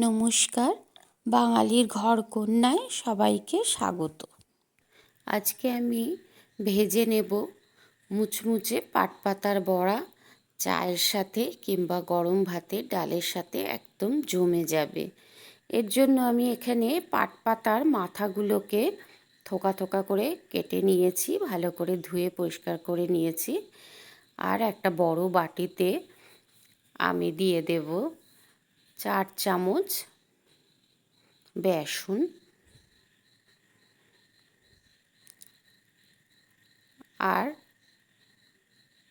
নমস্কার, বাঙালির ঘরকন্যায় সবাইকে স্বাগত। আজকে আমি ভেজে নেব মুচমুচে পাটপাতার বড়া। চায়ের সাথে কিংবা গরম ভাতে ডালের সাথে একদম জমে যাবে। এর জন্য আমি এখানে পাটপাতার মাথাগুলোকে থোকা থোকা করে কেটে নিয়েছি, ভালো করে ধুয়ে পরিষ্কার করে নিয়েছি। আর একটা বড় বাটিতে আমি দিয়ে দেব 4 চামচ বেসন আর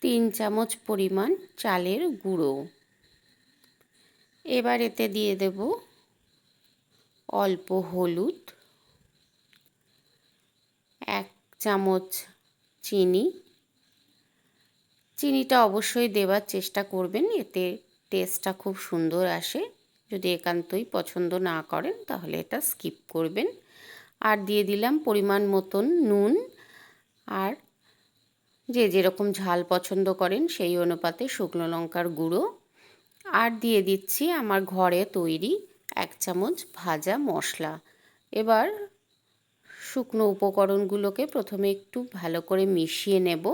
3 চামচ পরিমাণ চালের গুঁড়ো। এবার এতে দিয়ে দেব অল্প হলুদ, 1 চামচ চিনি। চিনিটা অবশ্যই দেওয়ার চেষ্টা করবেন, এতে টেস্টটা খুব সুন্দর আসে। যদি একান্তই পছন্দ না করেন তাহলে এটা স্কিপ করবেন। আর দিয়ে দিলাম পরিমাণ মতন নুন, আর যে যেরকম ঝাল পছন্দ করেন সেই অনুপাতে শুকনো লঙ্কার গুঁড়ো। আর দিয়ে দিচ্ছি আমার ঘরে তৈরি 1 চামচ ভাজা মশলা। এবার শুকনো উপকরণগুলোকে প্রথমে একটু ভালো করে মিশিয়ে নেব,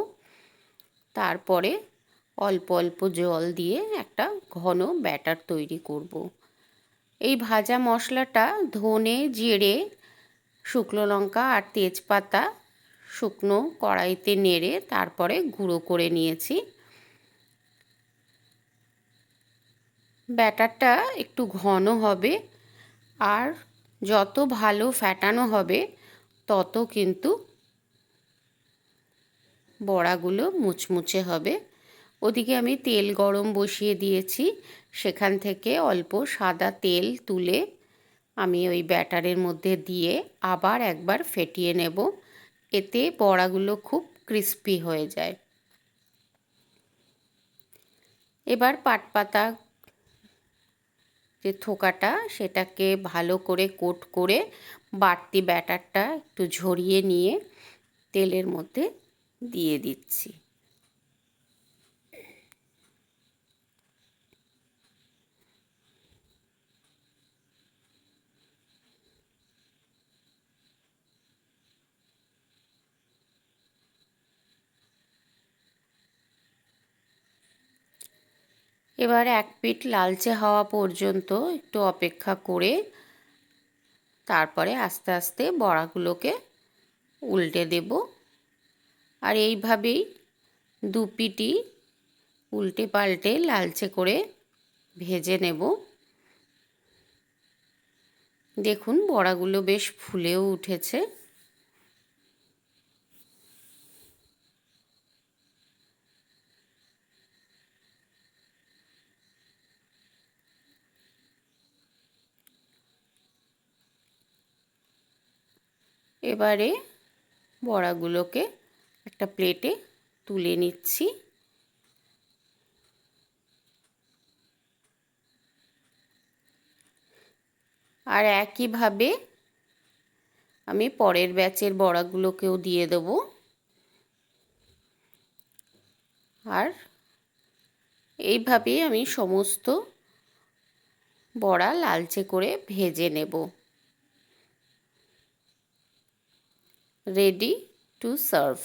তারপরে অল্প অল্প জল দিয়ে একটা ঘন ব্যাটার তৈরি করব। এই ভাজা মশলাটা ধনে, জিরে, শুকনো লঙ্কা আর তেজপাতা শুকনো কড়াইতে নেড়ে তারপরে গুঁড়ো করে নিয়েছি। ব্যাটারটা একটু ঘন হবে, আর যত ভালো ফ্যাটানো হবে তত কিন্তু বড়াগুলো মুচমুচে হবে। ওদিকে আমি তেল গরম বসিয়ে দিয়েছি, সেখান থেকে অল্প সাদা তেল তুলে আমি ওই ব্যাটারের মধ্যে দিয়ে আবার একবার ফেটিয়ে নেব। এতে বড়াগুলো খুব ক্রিস্পি হয়ে যায়। এবার পাটপাতা যে থোকাটা সেটাকে ভালো করে কোট করে বাড়তি ব্যাটারটা একটু ঝরিয়ে নিয়ে তেলের মধ্যে দিয়ে দিচ্ছি। এবার এক পিঠ লালচে হওয়া পর্যন্ত একটু অপেক্ষা করে তারপরে আস্তে আস্তে বড়াগুলোকে উল্টে দেব। আর এইভাবেই দু পিঠই উল্টে পাল্টে লালচে করে ভেজে নেব। দেখুন বড়াগুলো বেশ ফুলেও উঠেছে। এবারে বড়াগুলোকে একটা প্লেটে তুলে নিচ্ছি। আর একইভাবে আমি পরের ব্যাচের বড়াগুলোকেও দিয়ে দেব। আর এইভাবেই আমি সমস্ত বড়া লালচে করে ভেজে নেব। Ready to serve.